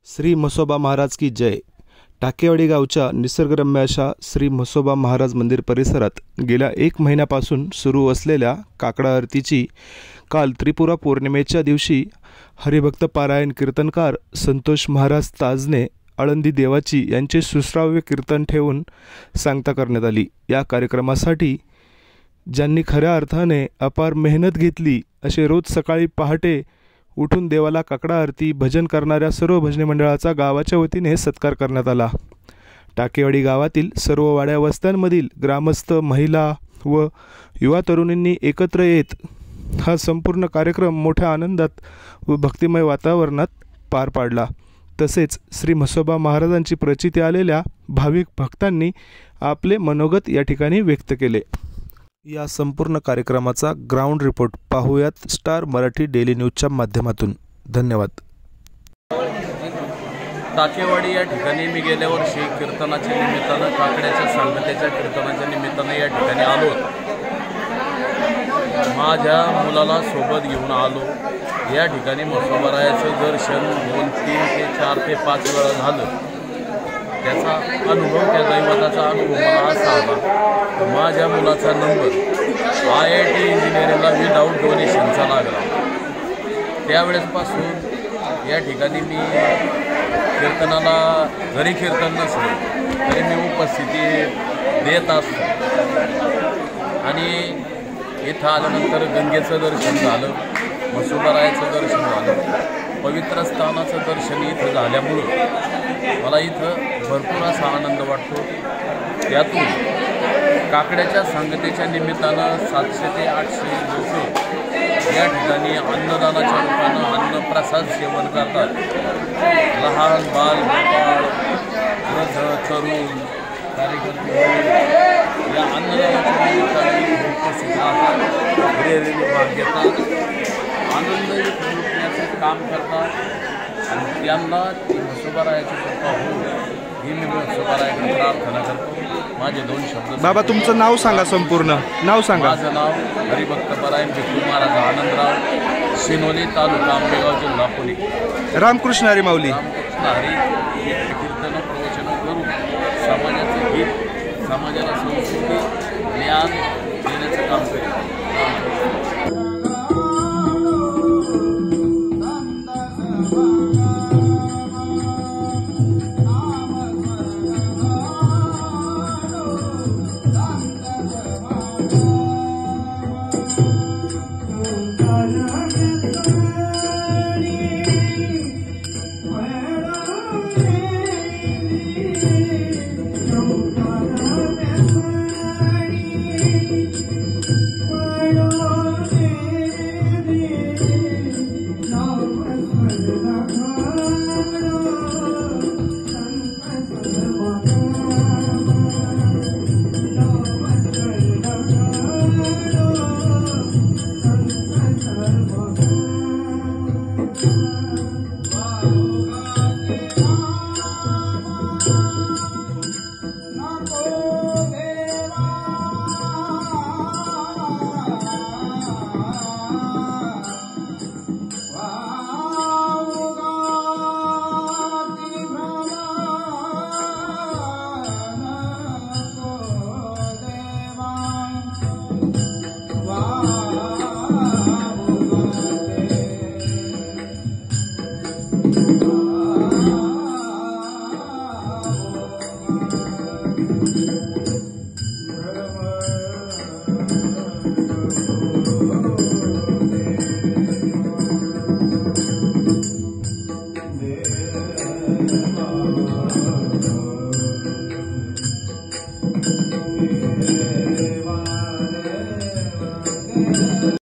श्री म्हसोबा महाराज की जय। टाकेवाडी गावच्या निसर्गरम्य अशा श्री म्हसोबा महाराज मंदिर परिसरात गेल्या 1 महिन्यापासून सुरू असलेल्या काकडा आरतीची काल त्रिपुरा पौर्णिमेच्या दिवशी हरिभक्त पारायण कीर्तनकार संतोष महाराज ताजने आळंदी देवाची यांचे सुश्राव्य कीर्तन ठेवून सांगता करण्यात आली। या कार्यक्रमासाठी ज्यांनी खऱ्या अर्थाने अपार मेहनत घेतली असे रोज सकाळी पहाटे उठून देवाला काकडा आरती भजन करणाऱ्या सर्व भजनी मंडळाचा गावाच्या वतीने सत्कार करण्यात आला। टाकेवाडी गावातील सर्व वाड्या वस्त्यांमधील ग्रामस्थ, महिला व युवा तरुणींनी एकत्र येत हा संपूर्ण कार्यक्रम मोठ्या आनंदात व भक्तिमय वातावरणात पार पाडला। तसेच श्री म्हसोबा महाराजांची प्रचिती आलेल्या भाविक भक्तांनी आपले मनोगत या ठिकाणी व्यक्त केले। या संपूर्ण कार्यक्रमाचा ग्राउंड रिपोर्ट पाहूयात स्टार मराठी डेली न्यूजच्या माध्यमातून। धन्यवाद। टाकेवाडी या ठिकाणी मी गेल्या वर्षी कीर्तनाच्या निमित्तानं काकड्याच्या सांगतेच्या कीर्तनाच्या निमित्तानं या ठिकाणी आलो। माझ्या मुलाला सोबत घेऊन आलो। या ठिकाणी म्हसोबारायाचं दर्शन 2, 3 ते 4 ते 5 वेळा झालं। त्याचा अनुभव, त्या दैवताचा अनुभव मला असा आला, माझ्या मुलाचा नंबर IIT इंजिनिअरिंगला विदाऊट डोनेशनचा लागला। त्यावेळेसपासून या ठिकाणी मी कीर्तनाला घरी कीर्तन नसलं तरी मी उपस्थिती देत असतो। आणि इथं आल्यानंतर गंगेचं दर्शन झालं, म्हसोबारायाचं दर्शन झालं, पवित्र स्थानाचं दर्शन इथं झाल्यामुळं मला इथं भरपूर असा आनंद वाटतो। त्यातून काकड्याच्या सांगतेच्या निमित्तानं 700 ते 800 लोक या ठिकाणी अन्नदानाच्या रूपानं अन्नप्रसाद सेवन करतात। लहान बाल, वृद्ध, तरुण, कार्यकर्ते या अन्नदानाच्या निमित्ताने उपस्थित राहतात, भाग घेतात, आनंद लुटण्याचं काम करतात। आणि त्यांना ती म्हसोबारायाची कृपा हो ही मी म्हसोबारायाकडे प्रार्थना करतो। माझे 2 शब्द। बाबा, तुमचं नाव सांगा, संपूर्ण नाव सांगा। माझं नाव हरिभक्त पारायण भिक्खू महाराज आनंदराव, सिनोली, तालुका आंबेगाव, जिल्हा पुणे। रामकृष्ण हरी माऊली। रामकृष्ण हरी कीर्तन प्रवचन करून समाजाचं हित, समाजाला संस्कृती, ज्ञान देण्याचं काम करेल।